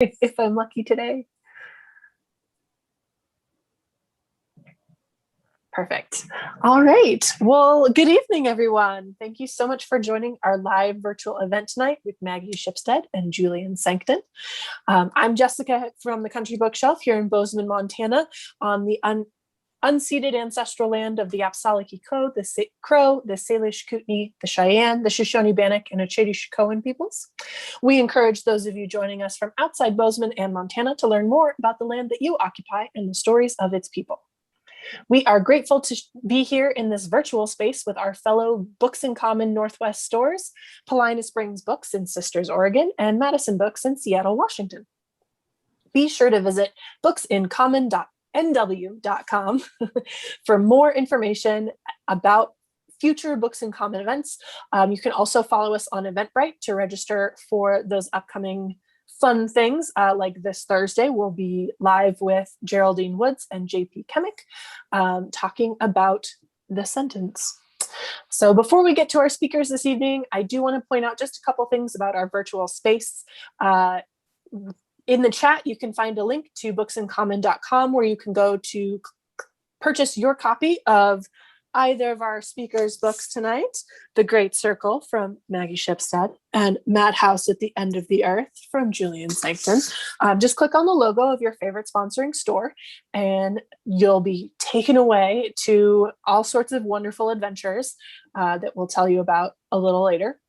if I'm lucky today. Perfect. All right. Well, good evening, everyone. Thank you so much for joining our live virtual event tonight with Maggie Shipstead and Julian Sancton. I'm Jessica from the Country Bookshelf here in Bozeman, Montana, on the unceded ancestral land of the Apsaliki Crow, the Salish Kootenai, the Cheyenne, the Shoshone Bannock, and Ochedee-Shokoan peoples. We encourage those of you joining us from outside Bozeman and Montana to learn more about the land that you occupy and the stories of its people. We are grateful to be here in this virtual space with our fellow Books in Common Northwest stores, Paulina Springs Books in Sisters, Oregon, and Madison Books in Seattle, Washington. Be sure to visit booksincommon.nw.com for more information about future Books in Common events. You can also follow us on Eventbrite to register for those upcoming fun things. Like this Thursday, we'll be live with Geraldine Woods and JP Kemick talking about the sentence. So before we get to our speakers this evening, I do want to point out just a couple things about our virtual space. In the chat, you can find a link to booksincommon.com where you can go to purchase your copy of either of our speakers' books tonight, The Great Circle from Maggie Shipstead and Madhouse at the End of the Earth from Julian Sancton. Just click on the logo of your favorite sponsoring store and you'll be taken away to all sorts of wonderful adventures that we'll tell you about a little later.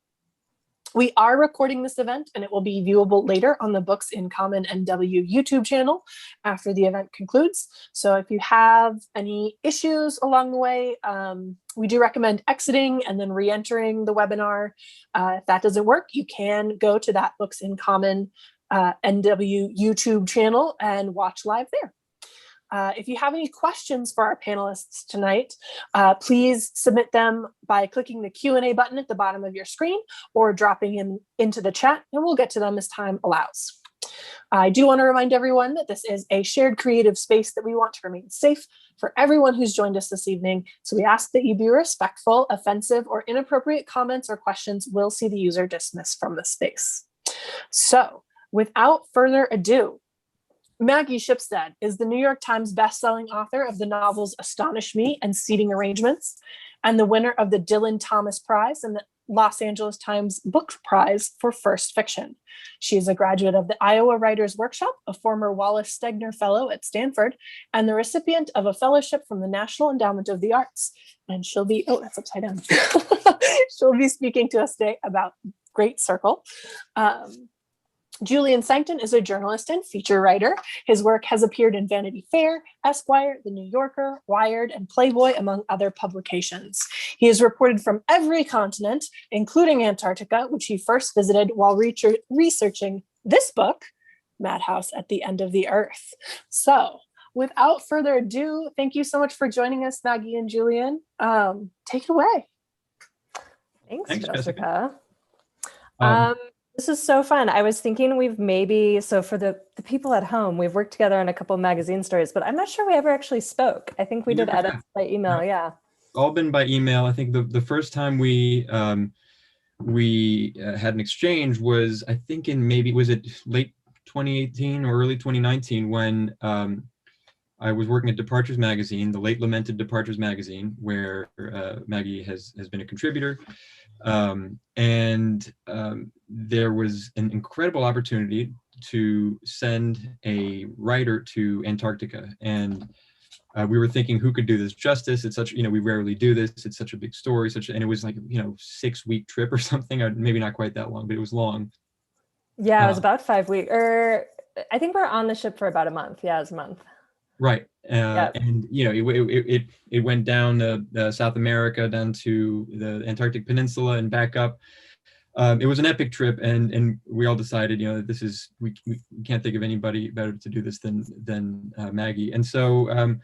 We are recording this event and it will be viewable later on the Books in Common NW YouTube channel after the event concludes. So if you have any issues along the way, we do recommend exiting and then re-entering the webinar. If that doesn't work, you can go to that Books in Common NW YouTube channel and watch live there. If you have any questions for our panelists tonight, please submit them by clicking the Q&A button at the bottom of your screen or dropping them into the chat, and we'll get to them as time allows. I do want to remind everyone that this is a shared creative space that we want to remain safe for everyone who's joined us this evening. So we ask that you be respectful. Offensive or inappropriate comments or questions will see the user dismissed from the space. So without further ado, Maggie Shipstead is the New York Times bestselling author of the novels Astonish Me and Seating Arrangements, and the winner of the Dylan Thomas Prize and the Los Angeles Times Book Prize for First Fiction. She is a graduate of the Iowa Writers Workshop, a former Wallace Stegner Fellow at Stanford, and the recipient of a fellowship from the National Endowment of the Arts. And she'll be, oh, that's upside down. She'll be speaking to us today about Great Circle. Julian Sancton is a journalist and feature writer. His work has appeared in Vanity Fair, Esquire, The New Yorker, Wired, and Playboy, among other publications. He has reported from every continent, including Antarctica, which he first visited while researching this book, Madhouse at the End of the Earth. So, without further ado, thank you so much for joining us, Maggie and Julian. Take it away. Thanks Jessica. This is so fun. I was thinking so for the people at home, we've worked together on a couple of magazine stories, but I'm not sure we ever actually spoke. I think we did edits by email, yeah. All been by email. I think the first time we had an exchange was, I think was it late 2018 or early 2019 when I was working at Departures Magazine, the late lamented Departures Magazine, where Maggie has been a contributor. There was an incredible opportunity to send a writer to Antarctica. And we were thinking, who could do this justice? It's such, we rarely do this. It's such a big story, and it was like, 6-week trip or something. Maybe not quite that long, but it was long. Yeah, it was about 5 weeks, or I think we're on the ship for about a month. Yeah, it was a month. Right. And, it went down South America, down to the Antarctic Peninsula and back up. It was an epic trip, and we all decided, that we can't think of anybody better to do this than Maggie. And so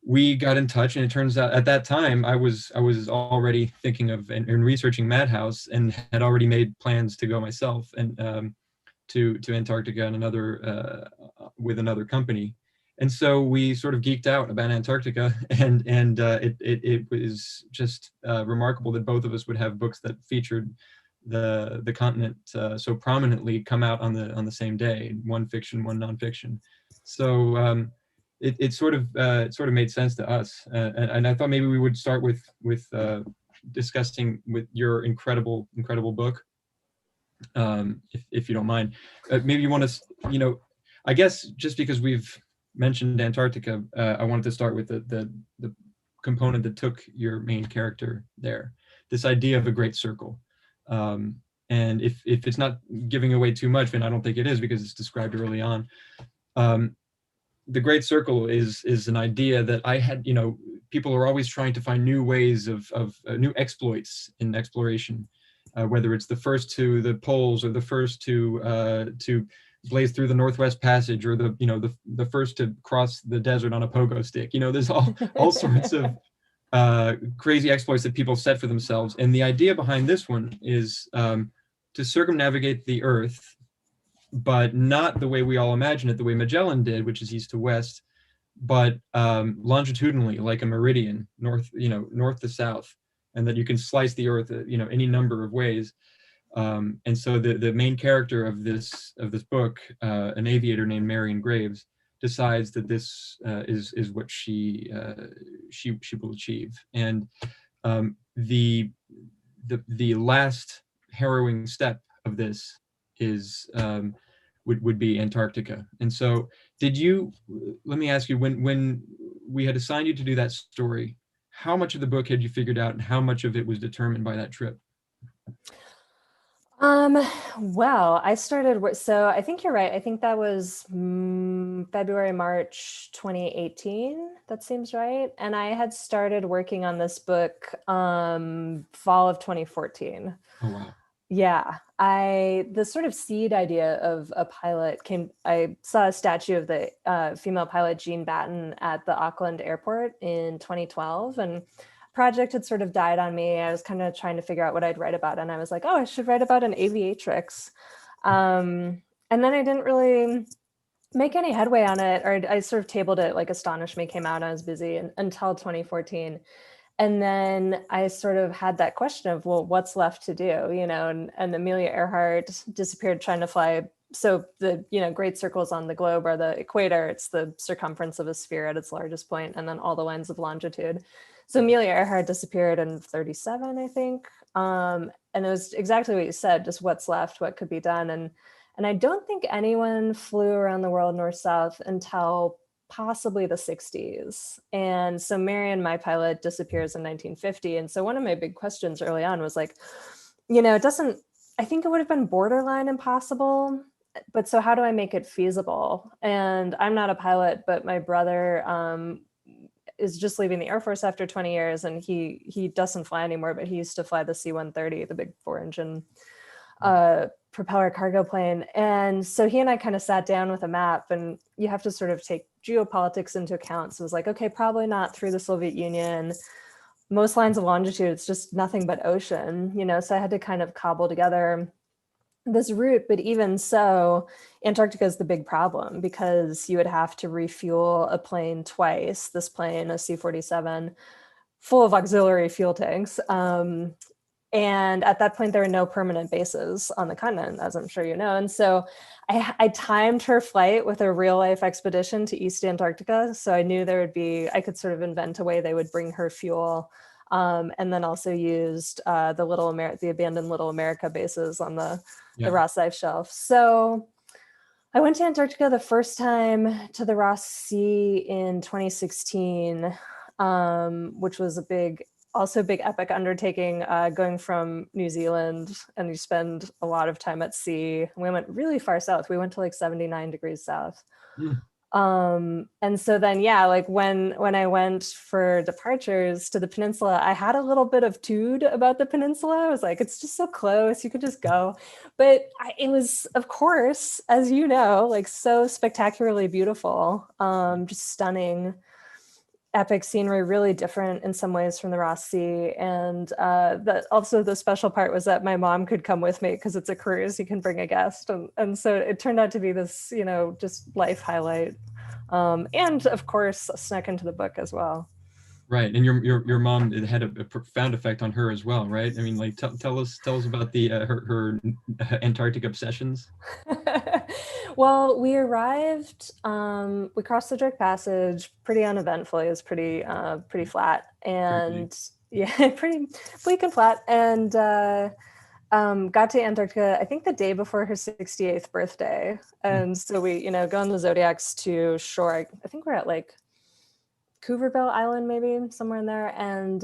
we got in touch, and it turns out at that time I was already thinking of and researching Madhouse, and had already made plans to go myself and to Antarctica and with another company. And so we sort of geeked out about Antarctica, and it was just remarkable that both of us would have books that featured the continent so prominently come out on the same day, one fiction, one nonfiction. So it sort of made sense to us, and I thought maybe we would start with discussing with your incredible book, if you don't mind. Maybe you want to, I guess just because we've mentioned Antarctica, I wanted to start with the component that took your main character there, this idea of a great circle. And if it's not giving away too much, and I don't think it is because it's described early on, the great circle is an idea that I had, people are always trying to find new ways of new exploits in exploration, whether it's the first to the poles or the first to blaze through the Northwest Passage, or the first to cross the desert on a pogo stick. There's all sorts of crazy exploits that people set for themselves. And the idea behind this one is to circumnavigate the Earth, but not the way we all imagine it, the way Magellan did, which is east to west, but longitudinally, like a meridian, north to south, and that you can slice the Earth, any number of ways. And so the main character of this book, an aviator named Marion Graves, decides that this is what she will achieve. And the last harrowing step of this is would be Antarctica. And so let me ask you, when we had assigned you to do that story, how much of the book had you figured out, and how much of it was determined by that trip? Well, I started, so I think you're right. I think that was February, March 2018. That seems right. And I had started working on this book fall of 2014. Oh, wow. Yeah, the sort of seed idea of a pilot I saw a statue of the female pilot Jean Batten at the Auckland airport in 2012, and project had sort of died on me. I was kind of trying to figure out what I'd write about, and I was like, oh, I should write about an aviatrix. And then I didn't really make any headway on it, or I sort of tabled it, like Astonish Me came out, I was busy until 2014. And then I sort of had that question of, well, what's left to do, and Amelia Earhart disappeared trying to fly. So the, great circles on the globe are the equator. It's the circumference of a sphere at its largest point, and then all the lines of longitude. So Amelia Earhart disappeared in 1937, I think. And it was exactly what you said, just what's left, what could be done. And I don't think anyone flew around the world north-south until possibly the 60s. And so Marion, my pilot, disappears in 1950. And so one of my big questions early on was like, I think it would have been borderline impossible, but so how do I make it feasible? And I'm not a pilot, but my brother is just leaving the Air Force after 20 years, and he doesn't fly anymore, but he used to fly the C-130, the big 4-engine propeller cargo plane. And so he and I kind of sat down with a map, and you have to sort of take geopolitics into account. So it was like, okay, probably not through the Soviet Union. Most lines of longitude, it's just nothing but ocean, so I had to kind of cobble together this route. But even so, Antarctica is the big problem, because you would have to refuel a plane twice, this plane, a C-47, full of auxiliary fuel tanks. And at that point, there were no permanent bases on the continent, as I'm sure you know. And so I timed her flight with a real life expedition to East Antarctica. So I knew I could sort of invent a way they would bring her fuel. And then also used the abandoned Little America bases on the Ross Ice Shelf. So I went to Antarctica the first time, to the Ross Sea, in 2016, which was a big epic undertaking, going from New Zealand, and you spend a lot of time at sea. We went really far south. We went to like 79 degrees south. And so then, like when I went for departures to the peninsula, I had a little bit of tude about the peninsula. I was like, it's just so close, you could just go. But it was, of course, as you know, like so spectacularly beautiful, just stunning, epic scenery, really different in some ways from the Ross Sea. And also the special part was that my mom could come with me, because it's a cruise, you can bring a guest. And so it turned out to be this, just life highlight. And of course, snuck into the book as well. Right, and your mom, it had a profound effect on her as well, right? I mean, like tell us about the her Antarctic obsessions. Well, we arrived, we crossed the Drake Passage pretty uneventfully. It was pretty flat, and yeah, pretty bleak and flat, and got to Antarctica, I think the day before her 68th birthday. And so we, go on the Zodiacs to shore. I think we're at like Cooverville Island, maybe somewhere in there. And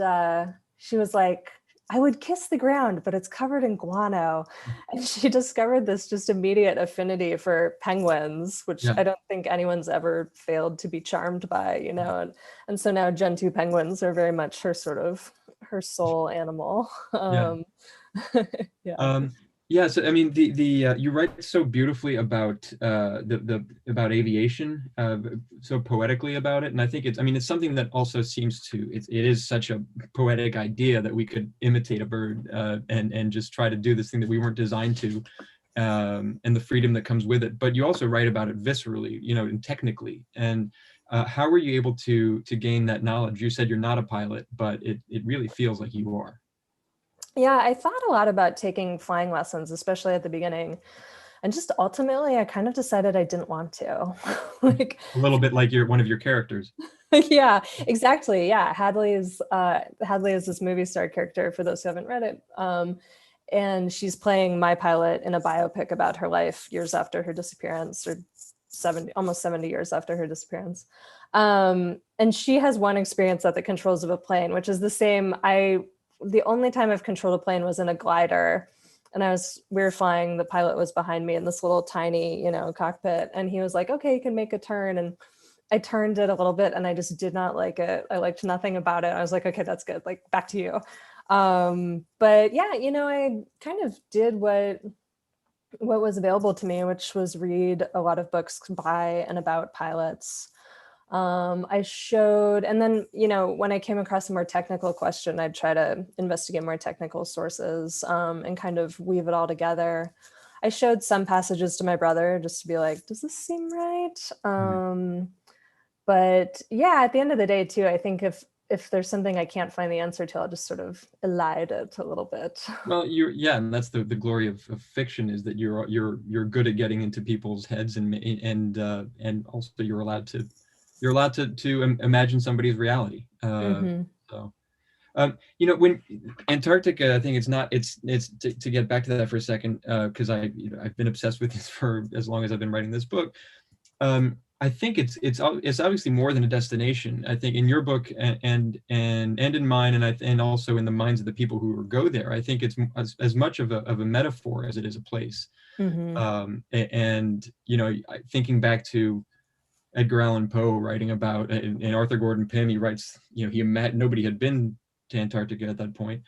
she was like, I would kiss the ground, but it's covered in guano. And she discovered this just immediate affinity for penguins, which I don't think anyone's ever failed to be charmed by, and so now Gentoo penguins are very much her soul animal. Yeah. So I mean, you write so beautifully about about aviation, so poetically about it, and I think it's something that also seems to it is such a poetic idea that we could imitate a bird and just try to do this thing that we weren't designed to, and the freedom that comes with it. But you also write about it viscerally, and technically. And how were you able to gain that knowledge? You said you're not a pilot, but it really feels like you are. Yeah, I thought a lot about taking flying lessons, especially at the beginning. And just ultimately, I kind of decided I didn't want to. Like a little bit like one of your characters. Yeah, exactly. Yeah, Hadley is this movie star character, for those who haven't read it. And she's playing my pilot in a biopic about her life years after her disappearance, or almost 70 years after her disappearance. And she has one experience at the controls of a plane, which is the same. The only time I've controlled a plane was in a glider, and we were flying, the pilot was behind me in this little tiny, cockpit, and he was like, okay, you can make a turn. And I turned it a little bit and I just did not like it. I liked nothing about it. I was like, okay, that's good. Like, back to you. But yeah, I kind of did what was available to me, which was read a lot of books by and about pilots. I showed, and then, when I came across a more technical question, I'd try to investigate more technical sources and kind of weave it all together. I showed some passages to my brother just to be like, does this seem right? But yeah, at the end of the day too, I think if there's something I can't find the answer to, I'll just sort of elide it a little bit. Well, and that's the glory of fiction, is that you're good at getting into people's heads, and also you're allowed to imagine somebody's reality. So, when Antarctica, I think it's to get back to that for a second, because I've been obsessed with this for as long as I've been writing this book. I think it's obviously more than a destination. I think in your book and in mine, and also in the minds of the people who go there, I think it's as much of a metaphor as it is a place. Thinking back to Edgar Allan Poe writing about, and Arthur Gordon Pym, he writes, nobody had been to Antarctica at that point,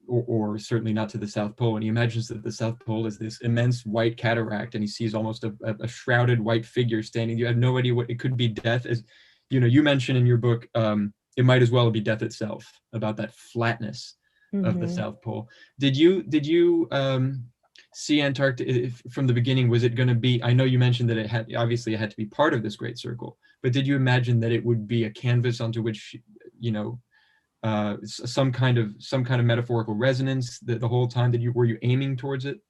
or certainly not to the South Pole. And he imagines that the South Pole is this immense white cataract, and he sees almost a shrouded white figure standing. You have no idea what it could be. Death, as you mentioned in your book, it might as well be death itself, about that flatness of the South Pole. Did you see Antarctica from the beginning? Was it going to be, I know you mentioned that it had to be part of this great circle, but did you imagine that it would be a canvas onto which, some kind of metaphorical resonance the whole time? Were you aiming towards it?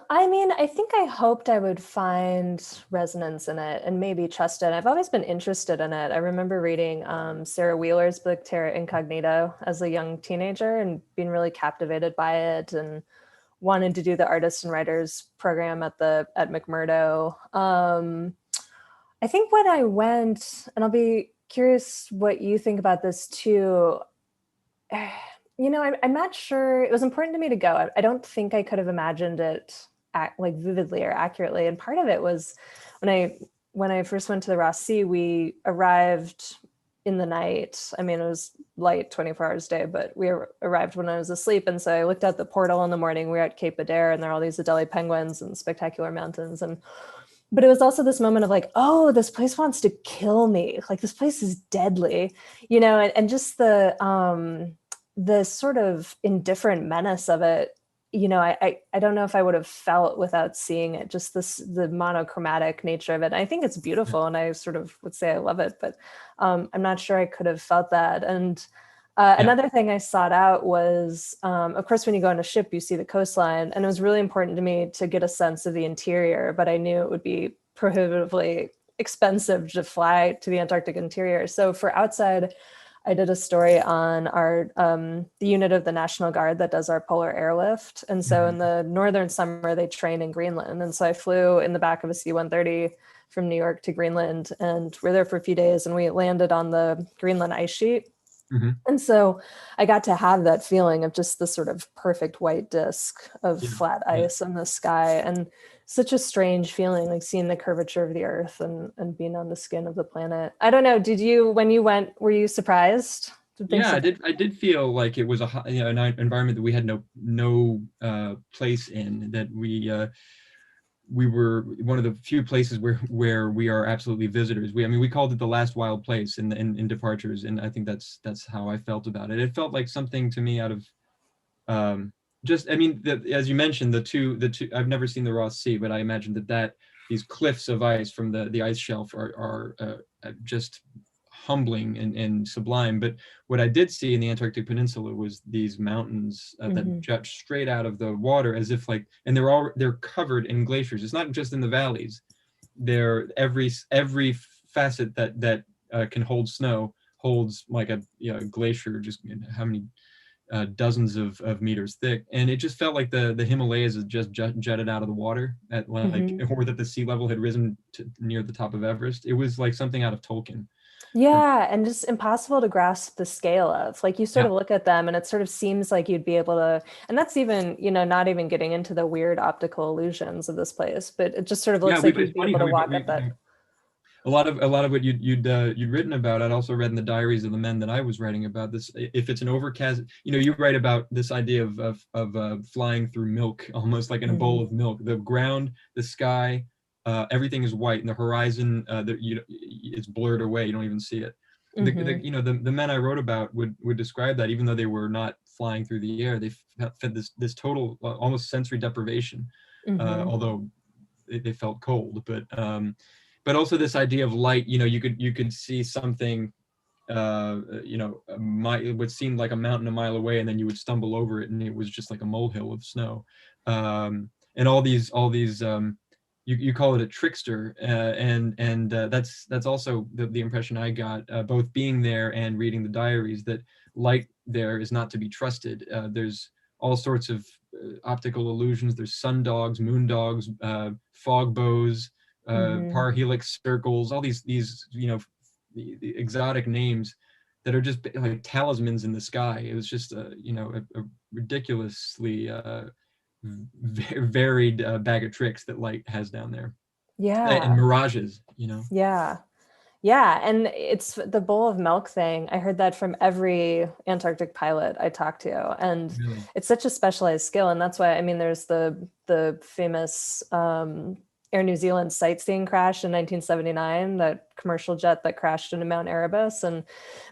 I mean, I think I hoped I would find resonance in it and maybe trust it. I've always been interested in it. I remember reading Sarah Wheeler's book, Terra Incognito, as a young teenager, and being really captivated by it, and wanted to do the artists and writers program at McMurdo. I think when I went, and I'll be curious what you think about this too, I'm not sure. It was important to me to go. I don't think I could have imagined it vividly or accurately. And part of it was when I first went to the Ross Sea, we arrived in the night. I mean, it was light 24 hours a day, but we arrived when I was asleep. And so I looked out the portal in the morning. We were at Cape Adair, and there are all these Adelie penguins and spectacular mountains. But it was also this moment of like, oh, this place wants to kill me. Like, this place is deadly, and just the sort of indifferent menace of it I don't know if I would have felt without seeing it, just the monochromatic nature of it. I think it's beautiful, and I sort of would say I love it, but I'm not sure I could have felt that. And another thing I sought out was, of course, when you go on a ship, you see the coastline, and it was really important to me to get a sense of the interior, but I knew it would be prohibitively expensive to fly to the Antarctic interior. So for outside, I did a story on our the unit of the National Guard that does our polar airlift. And so in the northern summer, they train in Greenland. And so I flew in the back of a C-130 from New York to Greenland, and we're there for a few days, and we landed on the Greenland ice sheet. And so I got to have that feeling of just the sort of perfect white disc of flat ice in the sky, and such a strange feeling, like seeing the curvature of the earth and being on the skin of the planet. I don't know. Did you, when you went, were you surprised? I did feel like it was an environment that we had no place in, that we were one of the few places where we are absolutely visitors. We called it the last wild place in Departures, and I think that's how I felt about it. It felt like something to me out of as you mentioned, the two. I've never seen the Ross Sea, but I imagine that these cliffs of ice from the ice shelf are just humbling and sublime. But what I did see in the Antarctic Peninsula was these mountains that jut straight out of the water, as if and they're covered in glaciers. It's not just in the valleys. They're every facet that can hold snow holds like a glacier, just how many dozens of meters thick. And it just felt like the Himalayas had just jutted out of the water or that the sea level had risen to near the top of Everest. It was like something out of Tolkien. Yeah, and just impossible to grasp the scale of. Like, you sort of look at them and it sort of seems like you'd be able to, and that's even, not even getting into the weird optical illusions of this place, but it just sort of looks like you'd be able to walk up that. A lot of what you'd written about, I'd also read in the diaries of the men that I was writing about this. If it's an overcast, you write about this idea of flying through milk, almost like in a bowl of milk. The ground, the sky, everything is white, and the horizon, it's blurred away. You don't even see it. The men I wrote about would describe that, even though they were not flying through the air, they felt this total almost sensory deprivation, although they felt cold. But also this idea of light. You could see something, it would seem like a mountain a mile away, and then you would stumble over it, and it was just like a molehill of snow. And all these. You call it a trickster, and that's also the impression I got, both being there and reading the diaries, that light there is not to be trusted. There's all sorts of optical illusions. There's sun dogs, moon dogs, fog bows, parhelix circles, all these the exotic names that are just like talismans in the sky. It was just a ridiculously varied bag of tricks that light has down there. And mirages. And it's the bowl of milk thing. I heard that from every Antarctic pilot I talked to, and it's such a specialized skill. And that's why, there's the famous Air New Zealand sightseeing crash in 1979, that commercial jet that crashed into Mount Erebus. And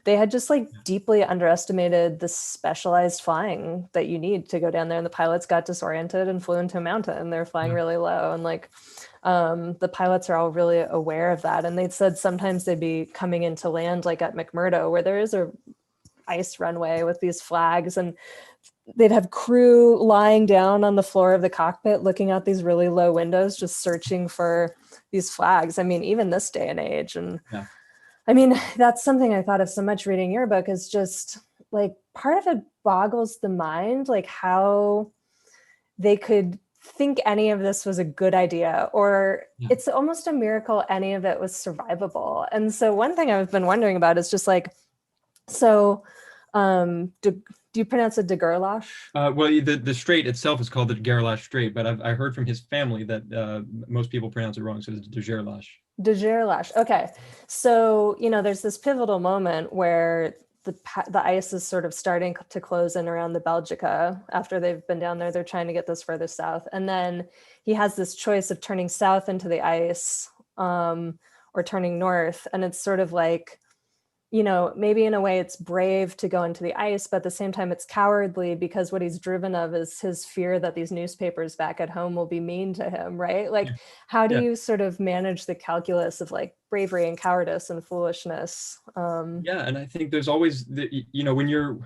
they had just deeply underestimated the specialized flying that you need to go down there. And the pilots got disoriented and flew into a mountain. They're flying really low. And the pilots are all really aware of that. And they said sometimes they'd be coming into land, like at McMurdo, where there is a ice runway with these flags, and they'd have crew lying down on the floor of the cockpit looking out these really low windows, just searching for these flags. Even this day and age. And that's something I thought of so much reading your book, is just like, part of it boggles the mind, like how they could think any of this was a good idea, or it's almost a miracle any of it was survivable. And so one thing I've been wondering about is just like, do you pronounce it de Gerlache? Well, the strait itself is called the Gerlache Strait, but I heard from his family that most people pronounce it wrong, so it's de Gerlache. De Gerlache. Okay. So, there's this pivotal moment where the ice is sort of starting to close in around the Belgica. After they've been down there, they're trying to get this further south. And then he has this choice of turning south into the ice or turning north. And it's sort of like, you know, maybe in a way it's brave to go into the ice, but at the same time it's cowardly because what he's driven of is his fear that these newspapers back at home will be mean to him, right? Like, how do you sort of manage the calculus of like bravery and cowardice and foolishness? Yeah, and I think there's always, you know, when you're,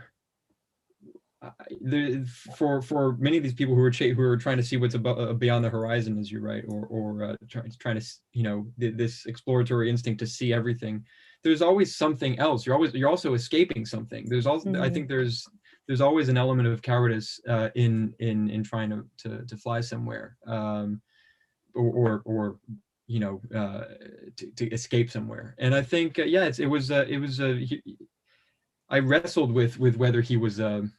for many of these people who are trying to see what's beyond the horizon, as you write, or trying to, you know, this exploratory instinct to see everything, there's always something else. You're also escaping something. There's also, I think there's always an element of cowardice in trying to fly somewhere, or you know, to escape somewhere. And I think I wrestled with whether he was you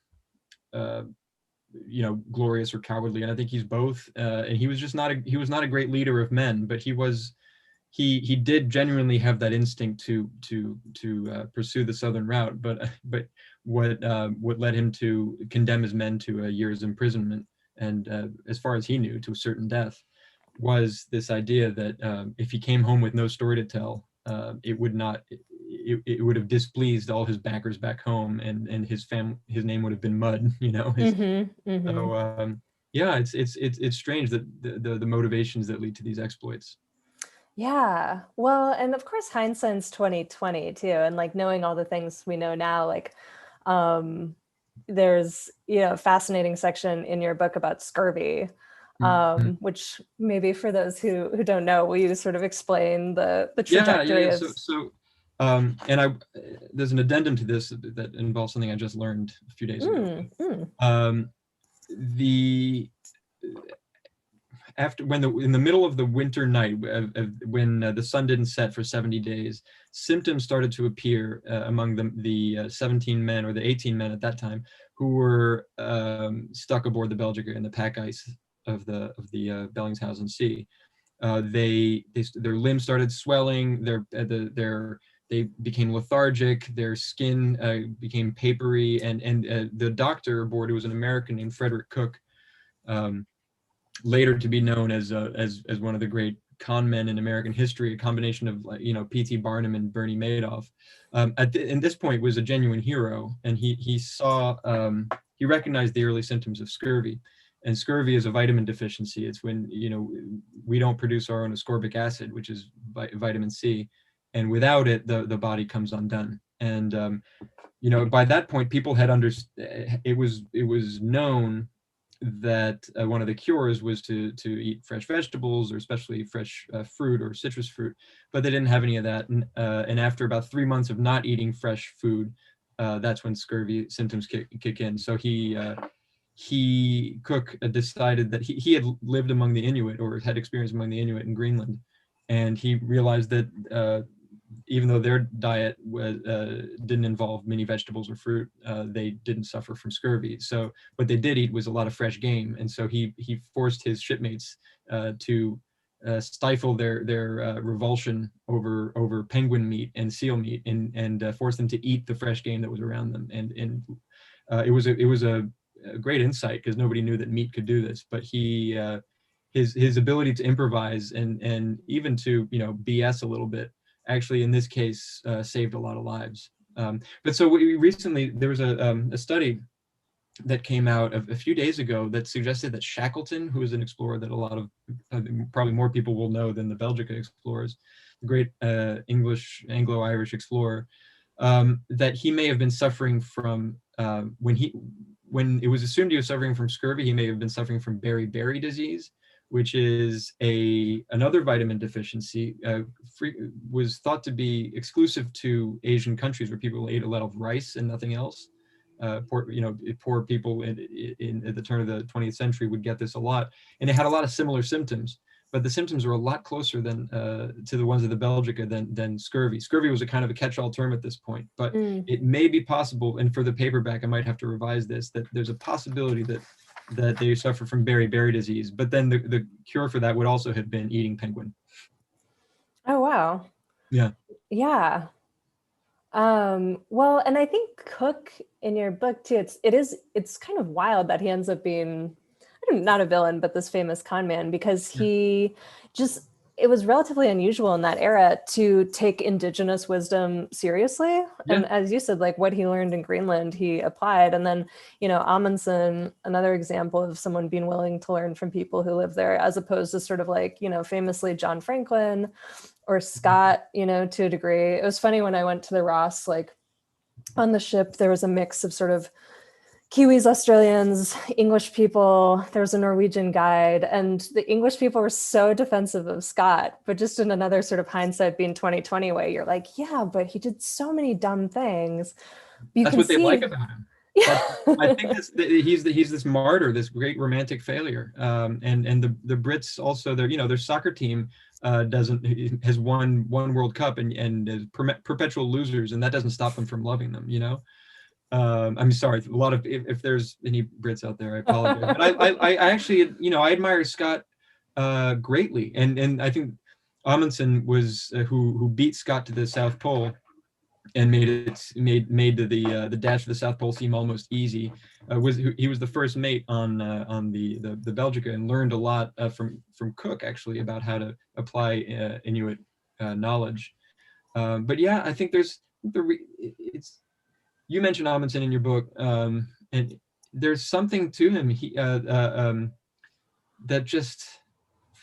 know, glorious or cowardly, and I think he's both. And he was not a great leader of men, but he did genuinely have that instinct to pursue the southern route. But what led him to condemn his men to a year's imprisonment, and as far as he knew, to a certain death, was this idea that if he came home with no story to tell, it would have displeased all his backers back home, and his name would have been mud, you know. So yeah, it's strange that the motivations that lead to these exploits. Yeah, well, and of course hindsight's 2020 too, and like knowing all the things we know now, like there's, you know, a fascinating section in your book about scurvy, which maybe for those who don't know, will you sort of explain the trajectory of... And there's an addendum to this that involves something I just learned a few days ago. In the middle of the winter night, when the sun didn't set for 70 days, symptoms started to appear among the 17 men, or the 18 men at that time, who were stuck aboard the Belgica in the pack ice of the Bellingshausen Sea. Their limbs started swelling. They became lethargic. Their skin became papery, and the doctor aboard, who was an American named Frederick Cook, later to be known as one of the great con men in American history, a combination of, you know, P.T. Barnum and Bernie Madoff. In this point, was a genuine hero, and he recognized the early symptoms of scurvy. And scurvy is a vitamin deficiency. It's when, you know, we don't produce our own ascorbic acid, which is vitamin C, and without it, the body comes undone. And you know, by that point, people had it was known that one of the cures was to eat fresh vegetables, or especially fresh fruit or citrus fruit, but they didn't have any of that. And after about 3 months of not eating fresh food, that's when scurvy symptoms kick in. So Cook decided that he had lived among the Inuit, or had experience among the Inuit in Greenland, and he realized that even though their diet didn't involve many vegetables or fruit, they didn't suffer from scurvy. So what they did eat was a lot of fresh game, and so he forced his shipmates to stifle their revulsion over penguin meat and seal meat, and force them to eat the fresh game that was around them. And it was a great insight, because nobody knew that meat could do this. But his ability to improvise and even to, you know, BS a little bit, actually in this case saved a lot of lives. But so recently there was a study that came out a few days ago that suggested that Shackleton, who is an explorer that a lot of probably more people will know than the Belgica explorers, the great English Anglo-Irish explorer, that he may have been suffering from when it was assumed he was suffering from scurvy, he may have been suffering from beriberi disease, which is another vitamin deficiency, was thought to be exclusive to Asian countries, where people ate a lot of rice and nothing else. Poor people at the turn of the 20th century would get this a lot, and it had a lot of similar symptoms. But the symptoms are a lot closer to the ones of the Belgica than scurvy. Scurvy was a kind of a catch-all term at this point, but it may be possible, and for the paperback I might have to revise this, that there's a possibility that they suffer from beriberi disease. But then the cure for that would also have been eating penguin. Oh, wow. Yeah. Yeah. Well, and I think Cook, in your book too, it's kind of wild that he ends up being not a villain, but this famous con man, because he just, it was relatively unusual in that era to take indigenous wisdom seriously. And as you said, like what he learned in Greenland, he applied. And then, you know, Amundsen, another example of someone being willing to learn from people who live there, as opposed to sort of like, you know, famously John Franklin or Scott, you know, to a degree. It was funny when I went to the Ross, like on the ship, there was a mix of sort of Kiwis, Australians, English people, there was a Norwegian guide, and the English people were so defensive of Scott, but just in another sort of hindsight being 2020 way, you're like, yeah, but he did so many dumb things. That's what they like about him. Yeah. I think he's this martyr, this great romantic failure. And the Brits also, their soccer team has won one World Cup and is perpetual losers, and that doesn't stop them from loving them, you know? I'm sorry, a lot of, if there's any Brits out there, I apologize. But I actually, you know, I admire Scott greatly. And I think Amundsen was who beat Scott to the South Pole and made the dash to the South Pole seem almost easy. He was the first mate on the Belgica, and learned a lot from Cook actually about how to apply Inuit knowledge. But yeah, I think you mentioned Amundsen in your book, and there's something to him that just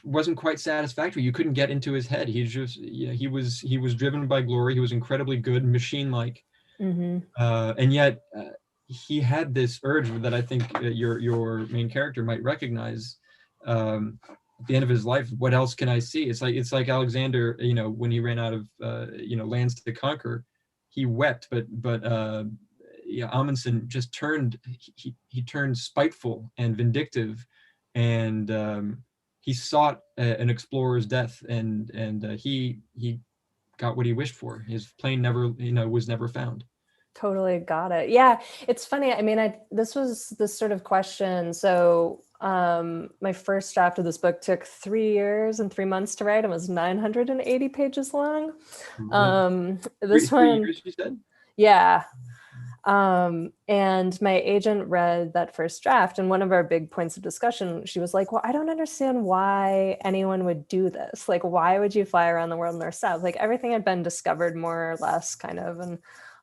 wasn't quite satisfactory. You couldn't get into his head. He was driven by glory. He was incredibly good, machine-like, and yet he had this urge that I think your main character might recognize. At the end of his life, what else can I see? It's like Alexander, you know, when he ran out of lands to conquer, he wept, but Amundsen just turned spiteful and vindictive, and he sought an explorer's death, and he got what he wished for. His plane was never found. Totally got it. Yeah, it's funny. I mean, this was this sort of question. So my first draft of this book took 3 years and 3 months to write and was 980 pages long. This three one, years, you said? Yeah. And my agent read that first draft, and one of our big points of discussion, she was like, well, I don't understand why anyone would do this. Like, why would you fly around the world north-south? Like, everything had been discovered more or less kind of, and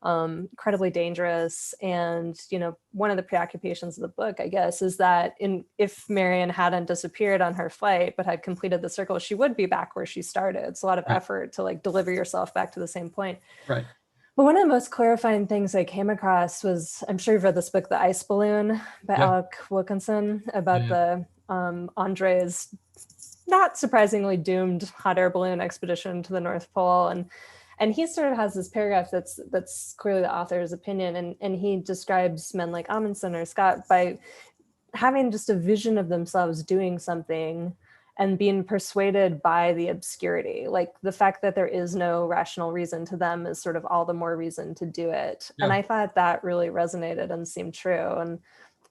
incredibly dangerous. And, you know, one of the preoccupations of the book, I guess, is that if Marion hadn't disappeared on her flight, but had completed the circle, she would be back where she started. It's a lot of effort to like deliver yourself back to the same point. Right. But one of the most clarifying things I came across was, I'm sure you've read this book, The Ice Balloon by Alec Wilkinson, about the Andre's not surprisingly doomed hot air balloon expedition to the North Pole. And he sort of has this paragraph that's clearly the author's opinion. And he describes men like Amundsen or Scott by having just a vision of themselves doing something and being persuaded by the obscurity. Like the fact that there is no rational reason to them is sort of all the more reason to do it. And I thought that really resonated and seemed true.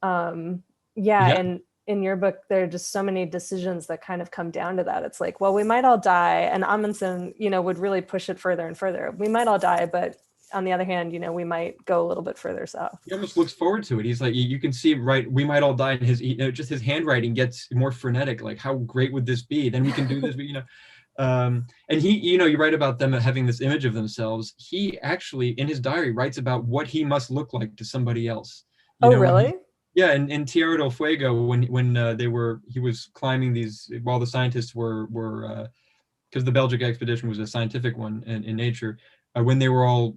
And and in your book, there are just so many decisions that kind of come down to that. It's like, well, we might all die. And Amundsen, you know, would really push it further and further. We might all die, but on the other hand, you know, we might go a little bit further south. He almost looks forward to it. He's like, you can see, right, we might all die, and just his handwriting gets more frenetic. Like, how great would this be? Then we can do this, you know. And he, you know, you write about them having this image of themselves. He actually, in his diary, writes about what he must look like to somebody else. Really? And in Tierra del Fuego, when he was climbing these, while the scientists were because the Belgica expedition was a scientific one in nature. When they were all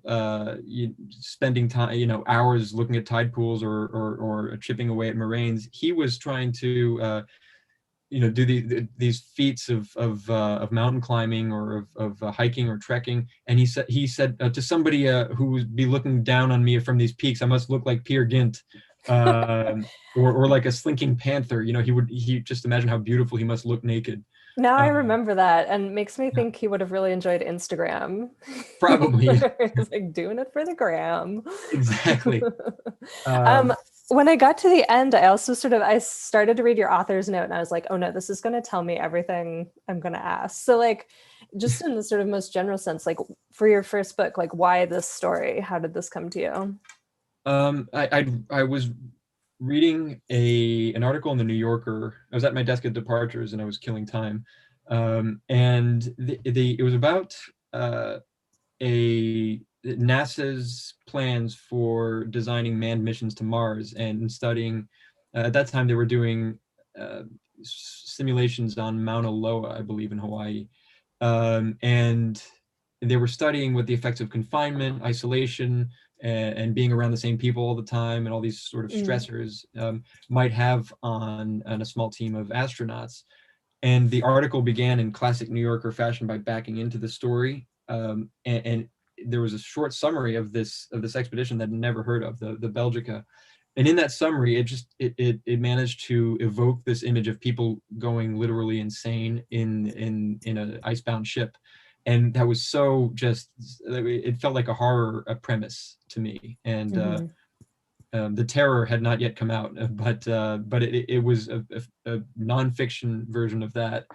spending time, you know, hours looking at tide pools or chipping away at moraines, he was trying to, do these feats of mountain climbing or of hiking or trekking. And he said to somebody who would be looking down on me from these peaks, I must look like Peer Gynt, or like a slinking panther. You know, he just imagine how beautiful he must look naked. Now I remember that, and makes me think he would have really enjoyed Instagram. Probably. He's like doing it for the gram. Exactly. When I got to the end, I started to read your author's note, and I was like, oh no, this is going to tell me everything I'm going to ask. So like, just in the sort of most general sense, like for your first book, like why this story? How did this come to you? I was reading an article in the New Yorker. I was at my desk at Departures and I was killing time. And it was about NASA's plans for designing manned missions to Mars and studying. At that time, they were doing simulations on Mauna Loa, I believe, in Hawaii, and they were studying what the effects of confinement, isolation, and being around the same people all the time, and all these sort of stressors might have on a small team of astronauts. And the article began in classic New Yorker fashion by backing into the story, and there was a short summary of this expedition that I'd never heard of, the Belgica. And in that summary, it managed to evoke this image of people going literally insane in an icebound ship. And that was so just, it felt like a horror premise to me. And the Terror had not yet come out, but it was a nonfiction version of that.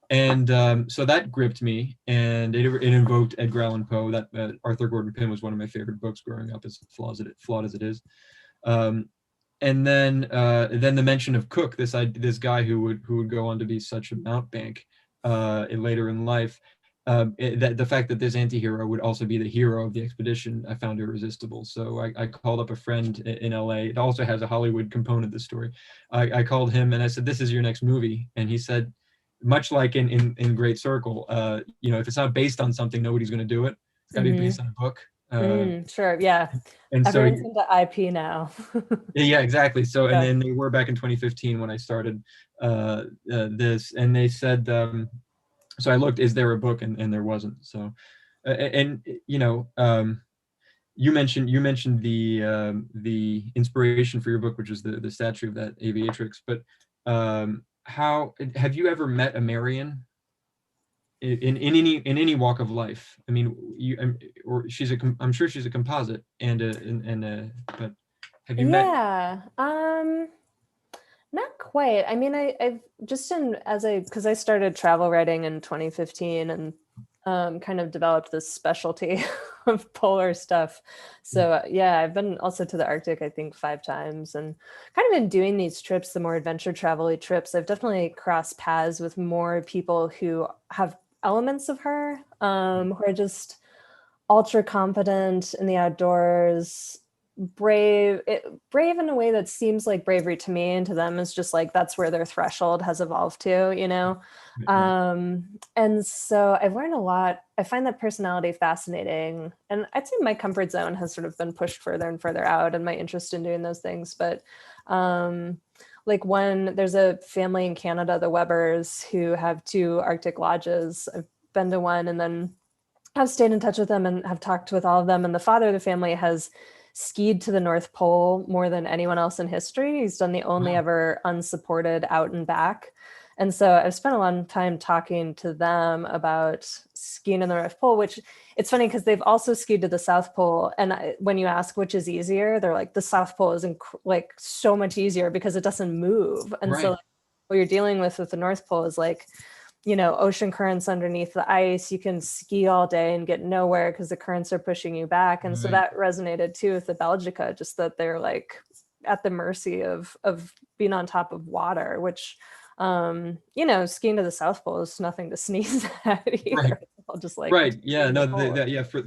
And so that gripped me, and it invoked Edgar Allan Poe. That Arthur Gordon Pym was one of my favorite books growing up, as flawed as it is. And then the mention of Cook, this guy who would go on to be such a mountebank later in life. The fact that this anti-hero would also be the hero of the expedition, I found irresistible. So I called up a friend in LA. It also has a Hollywood component, this story. I called him and I said, "This is your next movie." And he said, much like in Great Circle, if it's not based on something, nobody's going to do it. It's got to be based on a book. Sure, yeah. And everyone's into IP now. Yeah, exactly. So, and then they were back in 2015 when I started this, and they said, so I looked, is there a book? And there wasn't. So, you mentioned the inspiration for your book, which was the statue of that aviatrix. But how have you ever met a Marian in any walk of life? I mean, or I'm sure she's a composite, but have you met? Yeah, not quite. I mean, I've just because I started travel writing in 2015 and kind of developed this specialty of polar stuff. So yeah, I've been also to the Arctic, I think 5 times, and kind of in doing these trips, the more adventure travel-y trips, I've definitely crossed paths with more people who have elements of her, who are just ultra confident in the outdoors, brave in a way that seems like bravery to me, and to them is just like that's where their threshold has evolved to, and so I've learned a lot. I find that personality fascinating, and I'd say my comfort zone has sort of been pushed further and further out, and my interest in doing those things. But like when there's a family in Canada, the Webbers, who have 2 Arctic lodges. I've been to one, and then I've stayed in touch with them and have talked with all of them. And the father of the family has skied to the North Pole more than anyone else in history. He's done the only ever unsupported out and back. And so I've spent a lot of time talking to them about skiing in the North Pole, which it's funny because they've also skied to the South Pole. And when you ask which is easier, they're like, the South Pole is like so much easier because it doesn't move. And so what you're dealing with the North Pole is like, ocean currents underneath the ice. You can ski all day and get nowhere because the currents are pushing you back. And so that resonated too with the Belgica, just that they're like at the mercy of being on top of water, which, skiing to the South Pole is nothing to sneeze at either. I'll just like, yeah, no,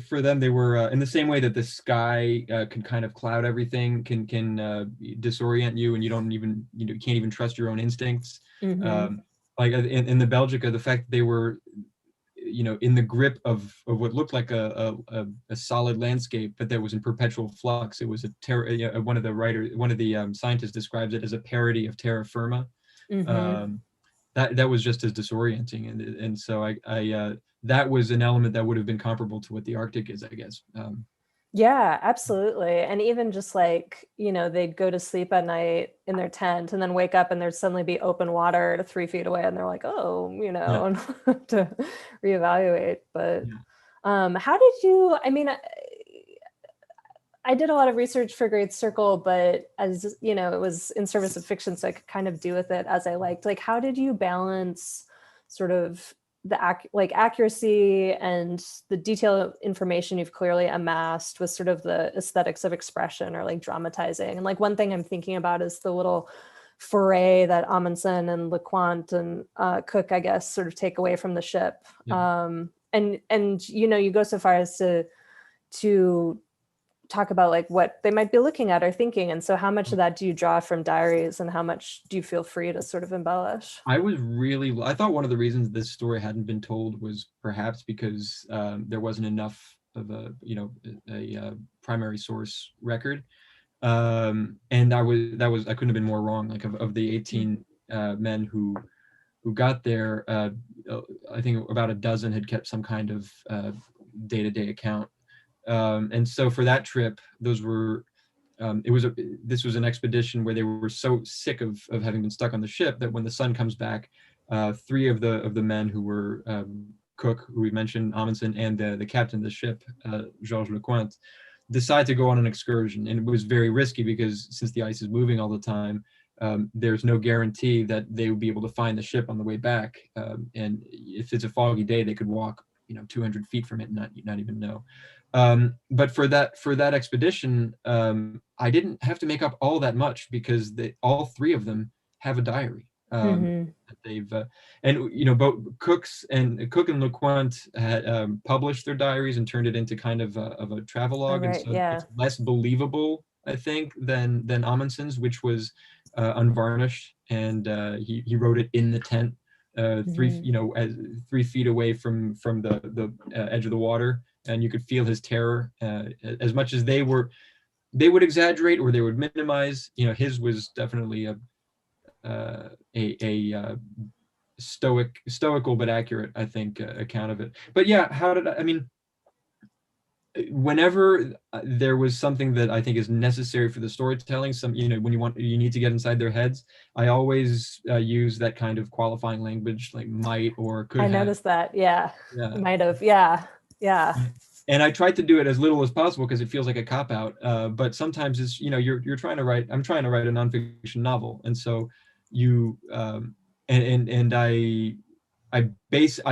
for them, they were in the same way that the sky can kind of cloud everything, can disorient you, and you don't even, you can't even trust your own instincts. Like in the Belgica, the fact that they were, in the grip of what looked like a solid landscape, but that was in perpetual flux. It was one of the scientists describes it as a parody of Terra Firma. That was just as disorienting, and so I that was an element that would have been comparable to what the Arctic is, I guess. Yeah, absolutely. And even just like, they'd go to sleep at night in their tent and then wake up and there'd suddenly be open water 3 feet away. And they're like, oh, to reevaluate. But how did you, I did a lot of research for Great Circle, but as it was in service of fiction, so I could kind of do with it as I liked. Like, how did you balance sort of the accuracy and the detailed information you've clearly amassed with sort of the aesthetics of expression or like dramatizing? And like one thing I'm thinking about is the little foray that Amundsen and LeCointe and Cook, I guess, sort of take away from the ship. Yeah. And you go so far as to talk about like what they might be looking at or thinking. And so how much of that do you draw from diaries, and how much do you feel free to sort of embellish? I thought one of the reasons this story hadn't been told was perhaps because there wasn't enough of a primary source record. And I couldn't have been more wrong. Like of the 18 men who got there, I think about a dozen had kept some kind of day-to-day account. And so for that trip, this was an expedition where they were so sick of having been stuck on the ship that when the sun comes back, three of the men who were Cook, who we mentioned, Amundsen, and the captain of the ship, Georges Lecointe, decide to go on an excursion. And it was very risky because since the ice is moving all the time, there's no guarantee that they would be able to find the ship on the way back. And if it's a foggy day, they could walk 200 feet from it and not even know. But for that expedition, I didn't have to make up all that much because all three of them have a diary. That they've both Cook and LeCointe had published their diaries and turned it into kind of a travelogue, right, and so yeah. it's less believable, I think, than Amundsen's, which was unvarnished, and he wrote it in the tent, 3 feet away from the edge of the water, and you could feel his terror. As much as they would exaggerate or they would minimize, his was definitely a stoical but accurate, I think, account of it. But yeah, whenever there was something that I think is necessary for the storytelling, when you need to get inside their heads, I always use that kind of qualifying language, like might or could have. I noticed that. Yeah. Might have. Yeah. And I tried to do it as little as possible because it feels like a cop-out. But sometimes it's, I'm trying to write a nonfiction novel. And so I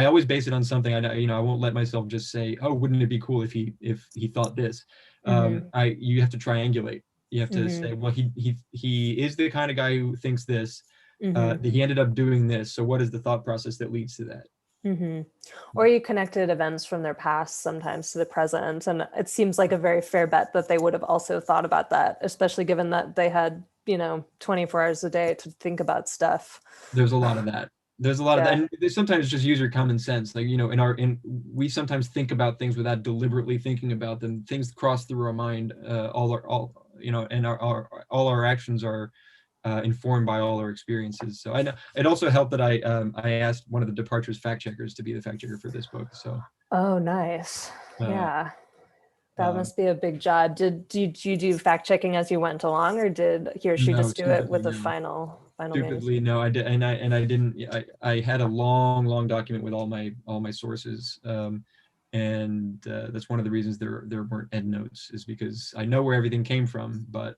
always base it on something. I won't let myself just say, oh, wouldn't it be cool if he thought this? You have to triangulate. You have to say, well, he is the kind of guy who thinks this. He ended up doing this. So what is the thought process that leads to that? Or you connected events from their past sometimes to the present. And it seems like a very fair bet that they would have also thought about that, especially given that they had, 24 hours a day to think about stuff. There's a lot of that. There's a lot of that. And sometimes just use your common sense. Like, we sometimes think about things without deliberately thinking about them. Things cross through our mind, all our actions are informed by all our experiences. So I know it also helped that I asked one of the Departures fact checkers to be the fact checker for this book. So. Oh, nice. Yeah. That must be a big job. Did you do fact checking as you went along, or did he or she just do it with a final Stupidly, no, I did, and I didn't. I had a long document with all my sources, and that's one of the reasons there weren't endnotes, is because I know where everything came from, but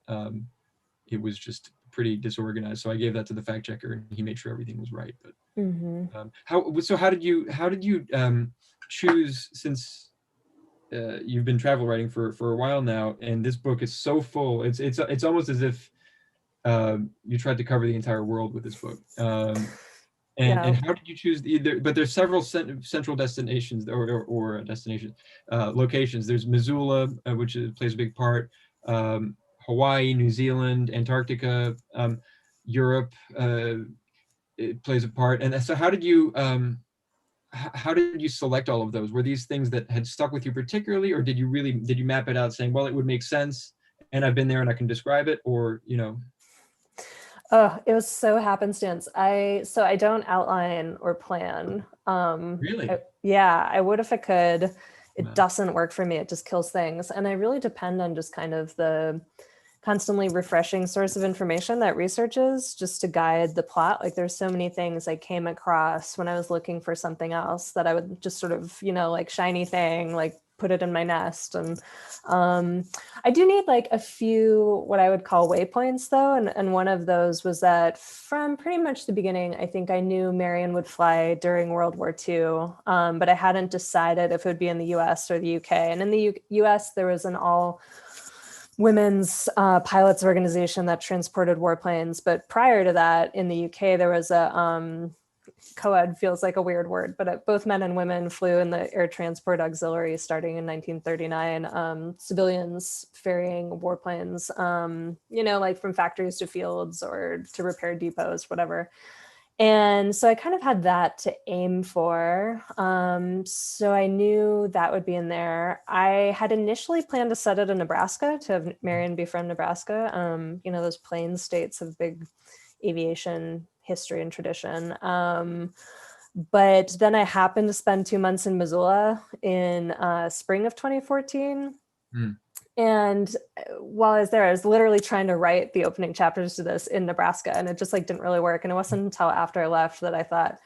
it was just pretty disorganized. So I gave that to the fact checker, and he made sure everything was right. But how did you choose, since you've been travel writing for a while now, and this book is so full? It's almost as if you tried to cover the entire world with this book. And how did you choose but there's several central destinations or locations. There's Missoula, which plays a big part, Hawaii, New Zealand, Antarctica, Europe, it plays a part. And so how did you select all of those? Were these things that had stuck with you particularly, or did you map it out saying, well, it would make sense and I've been there and I can describe it, or Oh, it was so happenstance. I don't outline or plan. Really? I would if I could. It doesn't work for me. It just kills things. And I really depend on just kind of the constantly refreshing source of information that research is, just to guide the plot. Like, there's so many things I came across when I was looking for something else that I would just sort of, like shiny thing, like put it in my nest. And I do need like a few what I would call waypoints though. And one of those was that from pretty much the beginning, I think I knew Marion would fly during World War II, but I hadn't decided if it would be in the US or the UK. And in the US, there was an all women's pilots organization that transported warplanes. But prior to that, in the UK, there was a co-ed feels like a weird word, but both men and women flew in the Air Transport Auxiliary starting in 1939, civilians ferrying warplanes, like from factories to fields or to repair depots, whatever. And so I kind of had that to aim for. So I knew that would be in there. I had initially planned to set it in Nebraska, to have Marion be from Nebraska. Those plains states have big aviation history and tradition. But then I happened to spend 2 months in Missoula in spring of 2014. And while I was there, I was literally trying to write the opening chapters to this in Nebraska, and it just didn't really work. And it wasn't until after I left that I thought,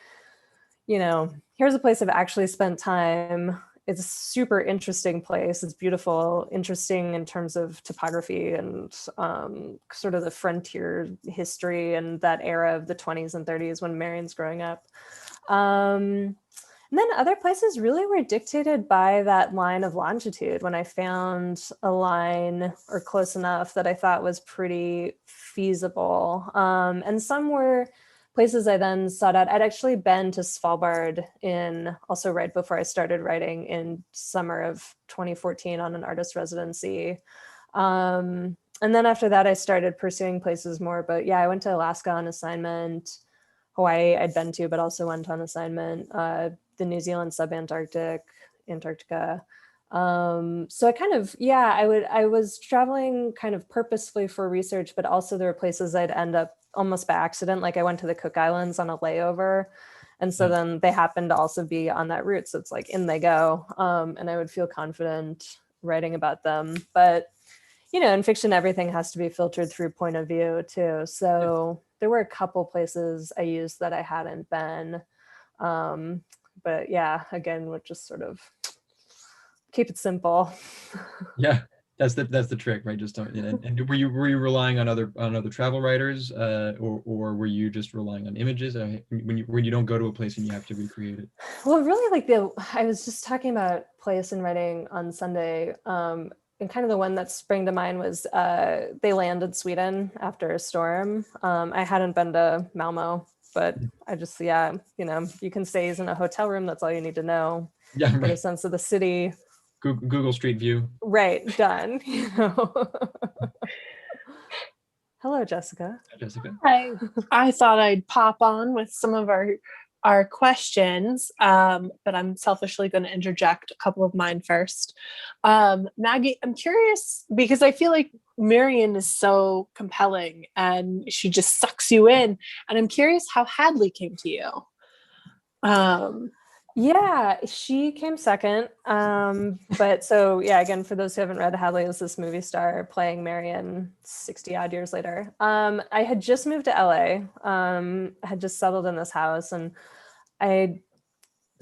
here's a place I've actually spent time. It's a super interesting place. It's beautiful, interesting in terms of topography and sort of the frontier history and that era of the 20s and 30s when Marion's growing up. And then other places really were dictated by that line of longitude. When I found a line or close enough that I thought was pretty feasible. And some were places I then sought out. I'd actually been to Svalbard also right before I started writing in summer of 2014 on an artist residency. And then after that, I started pursuing places more. But yeah, I went to Alaska on assignment. Hawaii I'd been to, but also went on assignment. The New Zealand subantarctic, Antarctica. So I kind of, I was traveling kind of purposefully for research, but also there were places I'd end up almost by accident. Like I went to the Cook Islands on a layover. And so then they happened to also be on that route. So it's like in they go. And I would feel confident writing about them. But, in fiction, everything has to be filtered through point of view too. So there were a couple places I used that I hadn't been. But yeah, again, would just sort of keep it simple. Yeah, that's the trick, right? Just don't. And were you relying on other travel writers, or were you just relying on images when you don't go to a place and you have to recreate it? Well, really, I was just talking about place and writing on Sunday, and kind of the one that sprang to mind was they landed Sweden after a storm. I hadn't been to Malmo. But I just, you can stay in a hotel room. That's all you need to know. Yeah, right. Get a sense of the city. Google Street View. Right, done. Hello, Jessica. Hi, Jessica. Hi. I thought I'd pop on with some of our questions, but I'm selfishly going to interject a couple of mine first. Maggie, I'm curious because I feel like Marion is so compelling and she just sucks you in. And I'm curious how Hadley came to you. Yeah, she came second. But so, again, for those who haven't read, Hadley is this movie star playing Marion 60 odd years later. I had just moved to LA, had just settled in this house, and I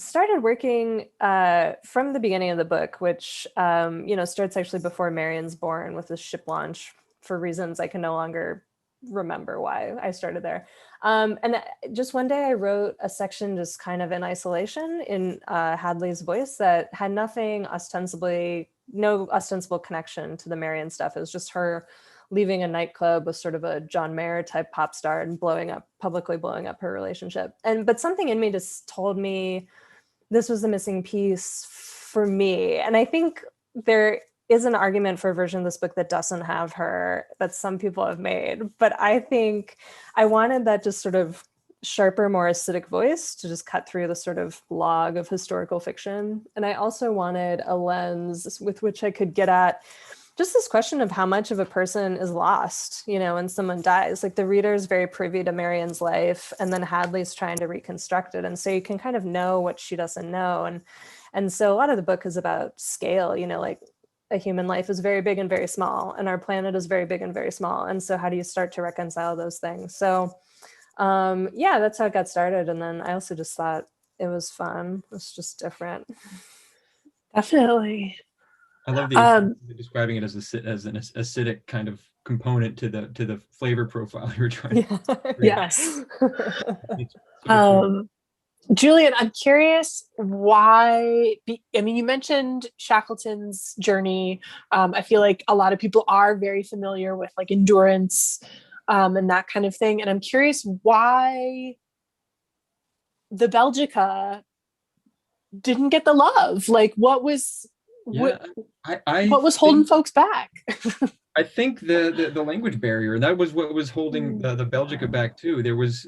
started working from the beginning of the book, which, starts actually before Marion's born with the ship launch for reasons I can no longer remember why I started there. And just one day I wrote a section just kind of in isolation in Hadley's voice that had no ostensible connection to the Marion stuff. It was just her leaving a nightclub with sort of a John Mayer type pop star and publicly blowing up her relationship. But something in me just told me this was the missing piece for me. And I think there is an argument for a version of this book that doesn't have her, that some people have made. But I think I wanted that just sort of sharper, more acidic voice to just cut through the sort of log of historical fiction. And I also wanted a lens with which I could get at just this question of how much of a person is lost, when someone dies. Like the reader is very privy to Marion's life, and then Hadley's trying to reconstruct it. And so you can kind of know what she doesn't know. And so a lot of the book is about scale, like a human life is very big and very small, and our planet is very big and very small. And so how do you start to reconcile those things? So that's how it got started. And then I also just thought it was fun. It was just different. Definitely. I love the describing it as an acidic kind of component to the flavor profile you were trying to Yes. Julian, I'm curious why, I mean, you mentioned Shackleton's Journey. I feel like a lot of people are very familiar with like endurance and that kind of thing. And I'm curious why the Belgica didn't get the love. Like what was, Yeah, what was holding folks back? I think the language barrier, and that was what was holding the Belgica back too. There was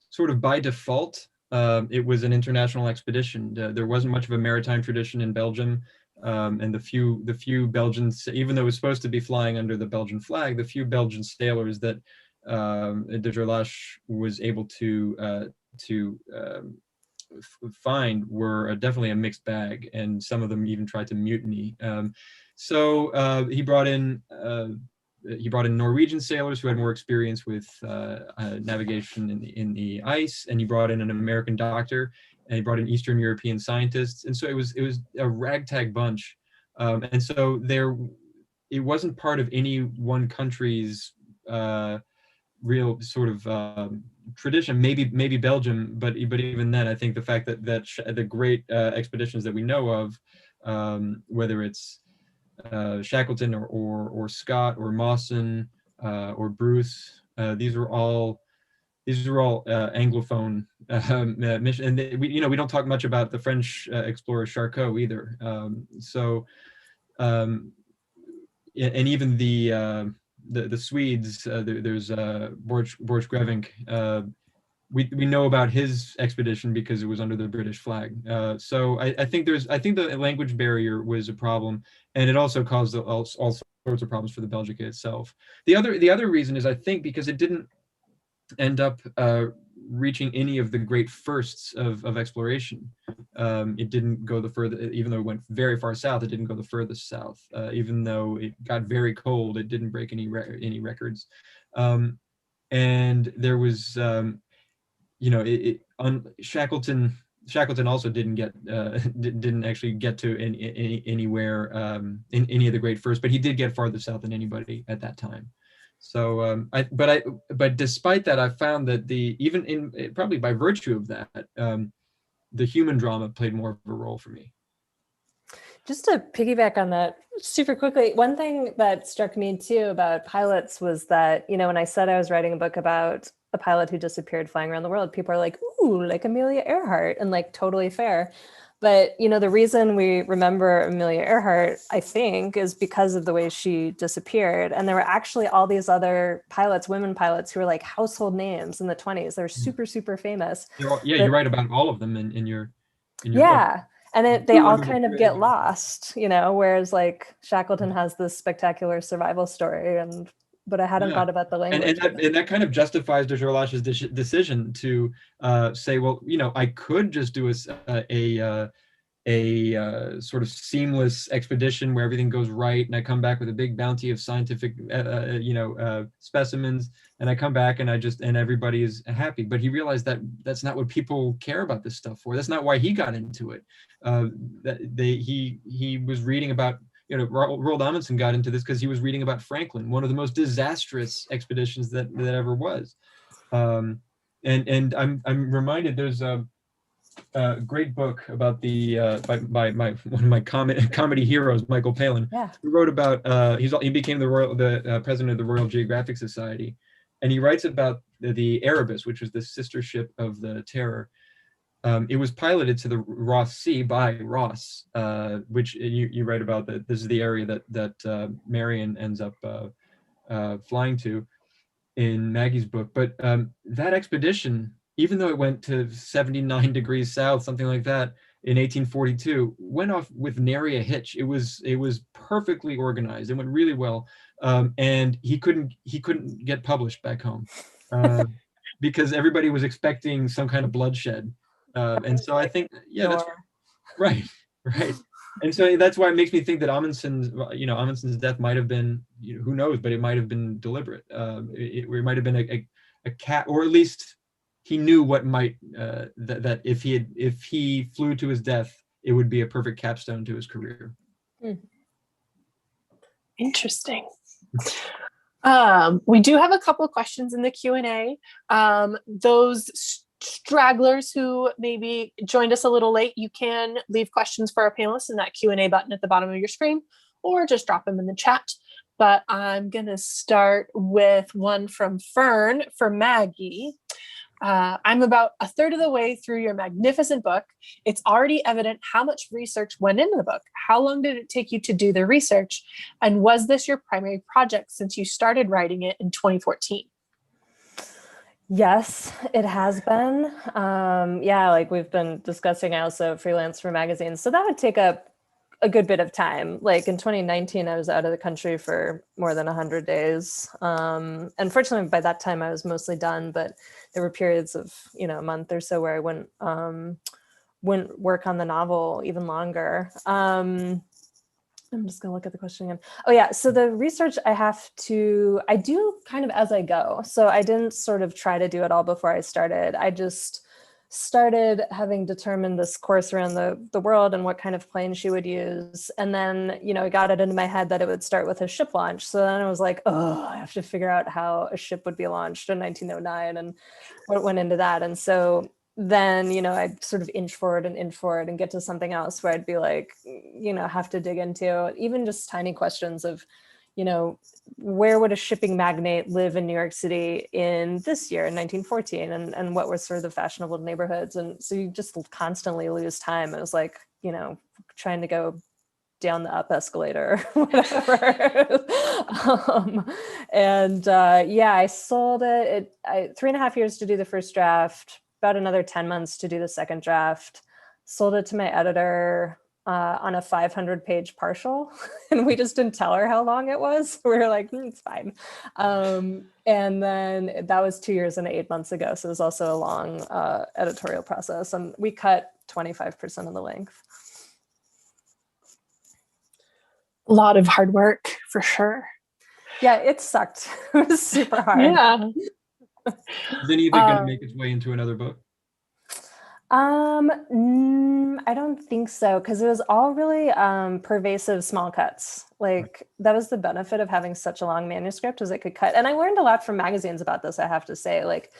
sort of by default, it was an international expedition. There wasn't much of a maritime tradition in Belgium, and the few Belgians, even though it was supposed to be flying under the Belgian flag, the few Belgian sailors that de Gerlache was able to find were definitely a mixed bag, and some of them even tried to mutiny. So he brought in Norwegian sailors who had more experience with navigation in the ice, and he brought in an American doctor, and he brought in Eastern European scientists, and so it was a ragtag bunch, and so it wasn't part of any one country's real sort of tradition. Maybe Belgium, but even then, I think the fact that the great expeditions that we know of, whether it's Shackleton or Scott or Mawson or Bruce, these are all Anglophone mission, and we don't talk much about the French explorer Charcot either. And even the Swedes, there's Borchgrevink. We know about his expedition because it was under the British flag. So I think the language barrier was a problem, and it also caused all sorts of problems for the Belgica itself. The other reason is, I think, because it didn't end up reaching any of the great firsts of exploration. It didn't go the further, even though it went very far south, it didn't go the furthest south. Even though it got very cold, it didn't break any records. And there was, Shackleton also didn't actually get to anywhere in any of the great firsts, but he did get farther south than anybody at that time. So, but despite that, I found that probably by virtue of that, the human drama played more of a role for me. Just to piggyback on that super quickly, one thing that struck me too about pilots was that, when I said I was writing a book about a pilot who disappeared flying around the world, people are like, ooh, like Amelia Earhart, and like totally fair. But, the reason we remember Amelia Earhart, I think, is because of the way she disappeared. And there were actually all these other pilots, women pilots, who were like household names in the 1920s. They're super, super famous. You write about all of them in your yeah. book. And they all kind of get lost, whereas like Shackleton has this spectacular survival story, but I hadn't thought about the language. And that kind of justifies de Gerlache's decision to say, well, I could just do a sort of seamless expedition where everything goes right, and I come back with a big bounty of scientific, specimens, and I come back and everybody is happy. But he realized that that's not what people care about this stuff for. That's not why he got into it. He was reading about, Roald Amundsen got into this because he was reading about Franklin, one of the most disastrous expeditions that ever was. And I'm reminded, there's a great book about by one of my comedy heroes, Michael Palin, who wrote about he became the president of the Royal Geographic Society, and he writes about the Erebus, which was the sister ship of the Terror. It was piloted to the Ross Sea by Ross, which you write about that. This is the area that Marion ends up flying to in Maggie's book. But that expedition, even though it went to 79 degrees south, something like that, in 1842, went off with nary a hitch. It was perfectly organized. It went really well, and he couldn't get published back home because everybody was expecting some kind of bloodshed. And so I think, that's right. And so that's why it makes me think that Amundsen's death might have been, who knows, but it might have been deliberate. It might have been a cat, or at least he knew what might that if he flew to his death, it would be a perfect capstone to his career. Interesting. We do have a couple of questions in the Q&A. Those stragglers who maybe joined us a little late, you can leave questions for our panelists in that Q&A button at the bottom of your screen, or just drop them in the chat. But I'm going to start with one from Fern for Maggie. I'm about a third of the way through your magnificent book. It's already evident how much research went into the book. How long did it take you to do the research? And was this your primary project since you started writing it in 2014? Yes, it has been. Yeah, like we've been discussing, I also freelance for magazines. So that would take up a good bit of time. Like in 2019, I was out of the country for more than 100 days. Unfortunately, by that time I was mostly done, but there were periods of, a month or so where I wouldn't work on the novel even longer. I'm just gonna look at the question again. Oh yeah, so the research I do kind of as I go. So I didn't sort of try to do it all before I started. I just started having determined this course around the world and what kind of plane she would use. And then, I got it into my head that it would start with a ship launch. So then I was like, oh, I have to figure out how a ship would be launched in 1909 and what went into that. And so then, I'd sort of inch forward and get to something else where I'd be like, have to dig into even just tiny questions of, where would a shipping magnate live in New York City in this year, in 1914, and what were sort of the fashionable neighborhoods? And so you just constantly lose time. It was like, trying to go down the up escalator, whatever. I sold it. I 3.5 years to do the first draft, about another 10 months to do the second draft, sold it to my editor on a 500-page partial. And we just didn't tell her how long it was. We were like, it's fine. And then that was 2 years and 8 months ago. So it was also a long editorial process. And we cut 25% of the length. A lot of hard work for sure. Yeah, it sucked. It was super hard. Yeah. Is any of it going to make its way into another book? I don't think so, because it was all really pervasive small cuts. Like that was the benefit of having such a long manuscript, is it could cut. And I learned a lot from magazines about this, I have to say, like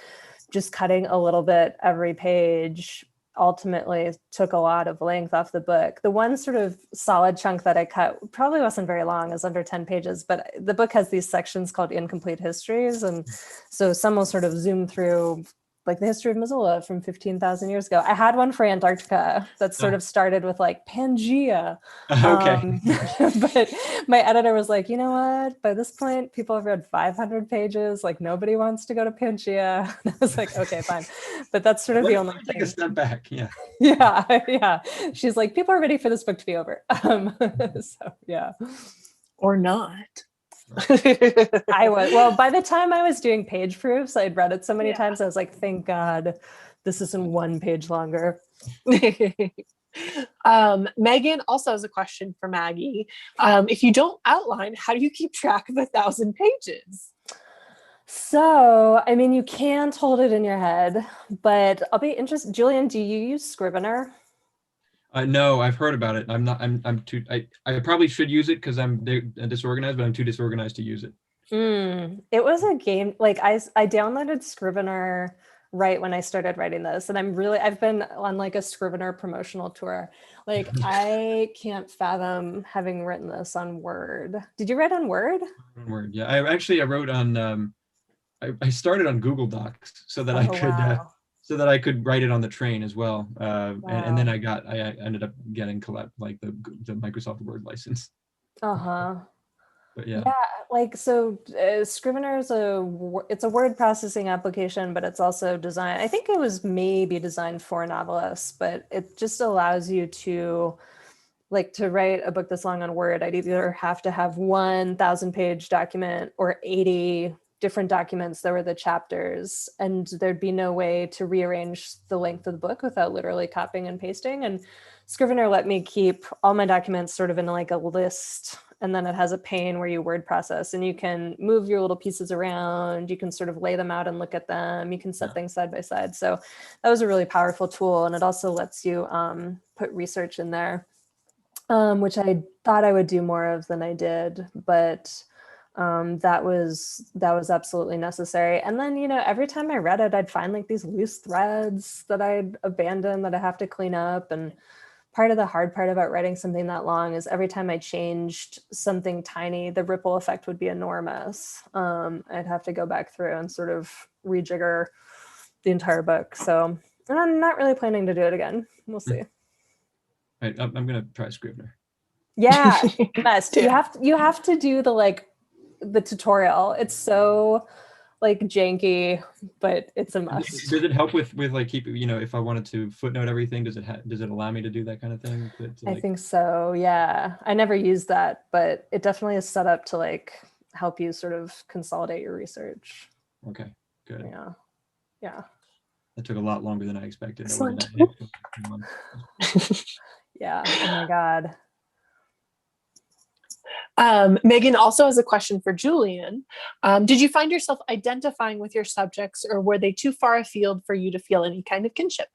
just cutting a little bit every page ultimately took a lot of length off the book. The one sort of solid chunk that I cut probably wasn't very long, it was under 10 pages, but the book has these sections called incomplete histories. And so some will sort of zoom through like the history of Missoula from 15,000 years ago. I had one for Antarctica that sort of started with like Pangea. Okay. But my editor was like, you know what? By this point, people have read 500 pages. Like nobody wants to go to Pangea. And I was like, okay, fine. But that's sort of the only thing. Take a step back. Yeah. Yeah. She's like, people are ready for this book to be over. So yeah. Or not. I was, well, by the time I was doing page proofs, I'd read it so many times. I was like, thank God this isn't 1 page longer. Megan also has a question for Maggie. If you don't outline, how do you keep track of 1,000 pages? So, I mean, you can't hold it in your head, but I'll be interested. Julian, do you use Scrivener? No, I've heard about it. I probably should use it because I'm disorganized, but I'm too disorganized to use it. It was a game. Like I downloaded Scrivener right when I started writing this, and I've been on like a Scrivener promotional tour. Like I can't fathom having written this on Word. Did you write on Word? On Word, yeah. I wrote on. I started on Google Docs so that I could. Wow. So that I could write it on the train as well, Wow. and then I ended up getting like the Microsoft Word license. But yeah. Like so, Scrivener is it's a word processing application, but it's also designed. I think it was maybe designed for novelists, but it just allows you to write a book this long on Word. I'd either have to have 1,000-page document or 80 different documents that were the chapters, and there'd be no way to rearrange the length of the book without literally copying and pasting. And Scrivener let me keep all my documents sort of in like a list, and then it has a pane where you word process, and you can move your little pieces around, you can sort of lay them out and look at them, you can set things side by side. So that was a really powerful tool, and it also lets you put research in there, which I thought I would do more of than I did, but That was absolutely necessary. And then, you know, every time I read it, I'd find like these loose threads that I'd abandoned that I have to clean up. And part of the hard part about writing something that long is every time I changed something tiny, the ripple effect would be enormous. I'd have to go back through and sort of rejigger the entire book. So, and I'm not really planning to do it again. We'll see. Right, I'm gonna try Scrivener. Yeah, must. You have to do the tutorial. It's so like janky, but it's a must. Does it help with like keep, you know, if I wanted to footnote everything, does it allow me to do that kind of thing? I think so. Yeah, I never used that, but it definitely is set up to like help you sort of consolidate your research. Okay, good. Yeah. That took a lot longer than I expected. Yeah. Oh my God. Megan also has a question for Julian. Did you find yourself identifying with your subjects, or were they too far afield for you to feel any kind of kinship?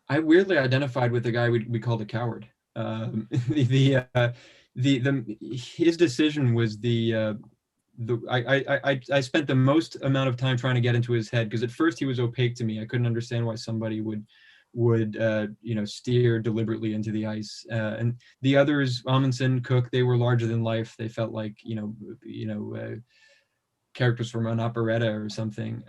I weirdly identified with the guy we called a coward. His decision was I spent the most amount of time trying to get into his head, because at first he was opaque to me. I couldn't understand why somebody would steer deliberately into the ice. And the others, Amundsen, Cook, they were larger than life. They felt like characters from an operetta or something.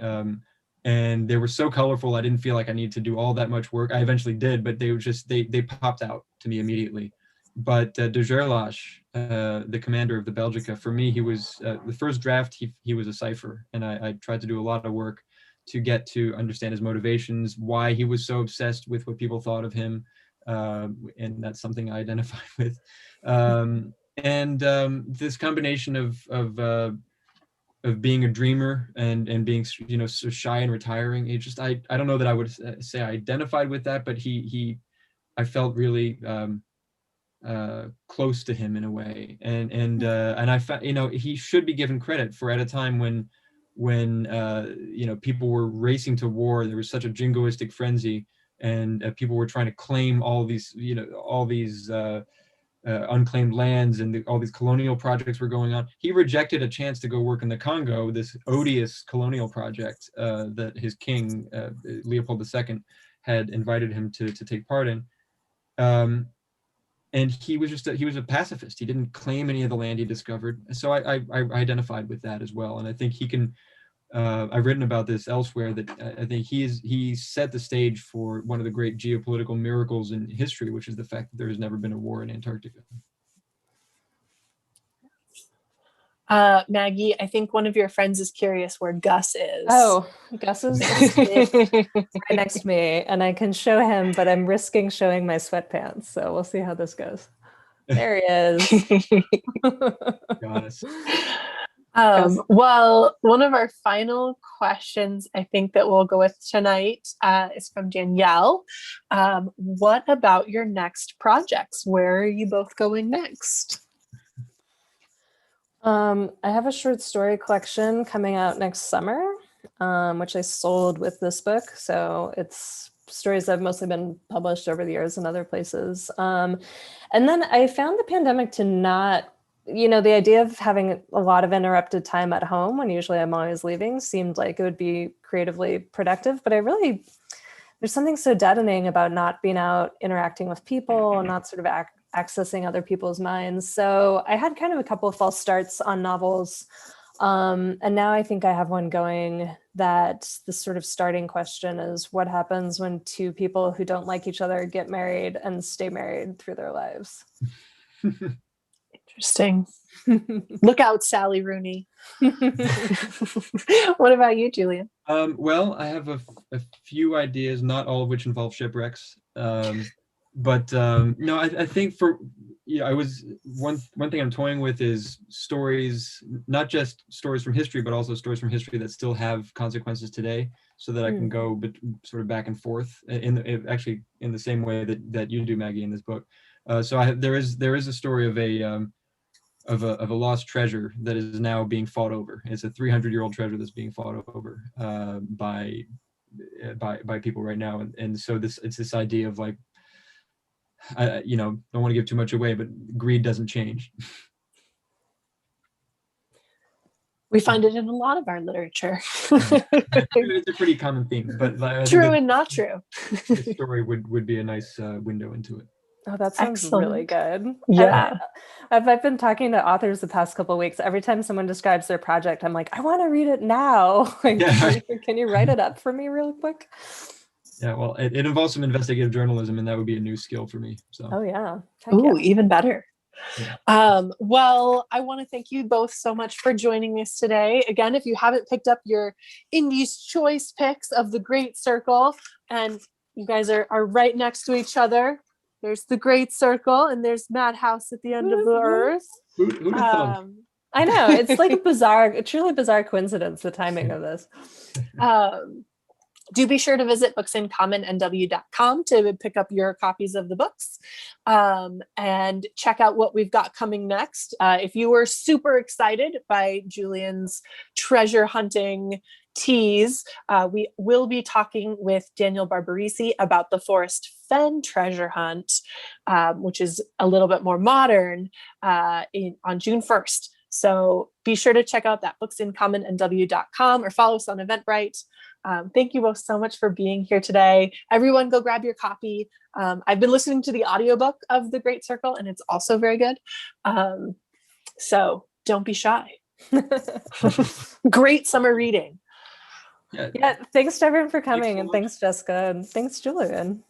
And they were so colorful, I didn't feel like I needed to do all that much work. I eventually did, but they were just they popped out to me immediately. But de Gerlache, the commander of the Belgica, for me, he was the first draft. He was a cipher, and I tried to do a lot of work to get to understand his motivations, why he was so obsessed with what people thought of him, and that's something I identify with. This combination of being a dreamer and being, you know, so shy and retiring, it just I don't know that I would say I identified with that, but I felt really close to him in a way, and I found, you know, he should be given credit for, at a time when people were racing to war, there was such a jingoistic frenzy, and people were trying to claim all these unclaimed lands, and all these colonial projects were going on. He rejected a chance to go work in the Congo, this odious colonial project that his king, Leopold II, had invited him to take part in. And he was a pacifist. He didn't claim any of the land he discovered. So I identified with that as well. And I think he can, I've written about this elsewhere, that I think he set the stage for one of the great geopolitical miracles in history, which is the fact that there has never been a war in Antarctica. Maggie, I think one of your friends is curious where Gus is. Oh, Gus is right next to me, and I can show him, but I'm risking showing my sweatpants. So we'll see how this goes. There he is. Got us. Well, one of our final questions I think that we'll go with tonight is from Danielle. What about your next projects? Where are you both going next? I have a short story collection coming out next summer, which I sold with this book. So it's stories that have mostly been published over the years in other places. And then I found the pandemic to not, you know, the idea of having a lot of interrupted time at home when usually I'm always leaving seemed like it would be creatively productive, but there's something so deadening about not being out interacting with people and not sort of accessing other people's minds. So I had kind of a couple of false starts on novels. And now I think I have one going that the sort of starting question is, what happens when two people who don't like each other get married and stay married through their lives? Interesting. Look out, Sally Rooney. What about you, Julian? Well, I have a few ideas, not all of which involve shipwrecks. No, I think one thing I'm toying with is stories, not just stories from history, but also stories from history that still have consequences today, so that I can go sort of back and forth actually in the same way that you do, Maggie, in this book. There is a story of a lost treasure that is now being fought over. It's a 300-year-old treasure that's being fought over by people right now, and so it's this idea of like, don't want to give too much away, but greed doesn't change. We find it in a lot of our literature. It's a pretty common theme, but I True think and not true. this story would be a nice window into it. Oh, that sounds really good. Yeah. I've been talking to authors the past couple of weeks. Every time someone describes their project, I'm like, I want to read it now. Like, can you write it up for me real quick? Yeah, well, it involves some investigative journalism, and that would be a new skill for me. So. Oh yeah. Ooh, even better. Yeah. Well, I want to thank you both so much for joining us today. Again, if you haven't picked up your Indies Choice picks of the Great Circle, and you guys are right next to each other. There's the Great Circle, and there's Madhouse at the end of the earth. Who'd have thought? I know, it's like a truly bizarre coincidence, the timing of this. Do be sure to visit booksincommonnw.com to pick up your copies of the books, and check out what we've got coming next. If you were super excited by Julian's treasure hunting tease, we will be talking with Daniel Barbarisi about the Forest Fen treasure hunt, which is a little bit more modern, on June 1st. So be sure to check out that booksincommonnw.com or follow us on Eventbrite. Thank you both so much for being here today. Everyone go grab your copy. I've been listening to the audiobook of The Great Circle, and it's also very good. So don't be shy. Great summer reading. Yeah, thanks to everyone for coming, and thanks Jessica, and thanks Julian.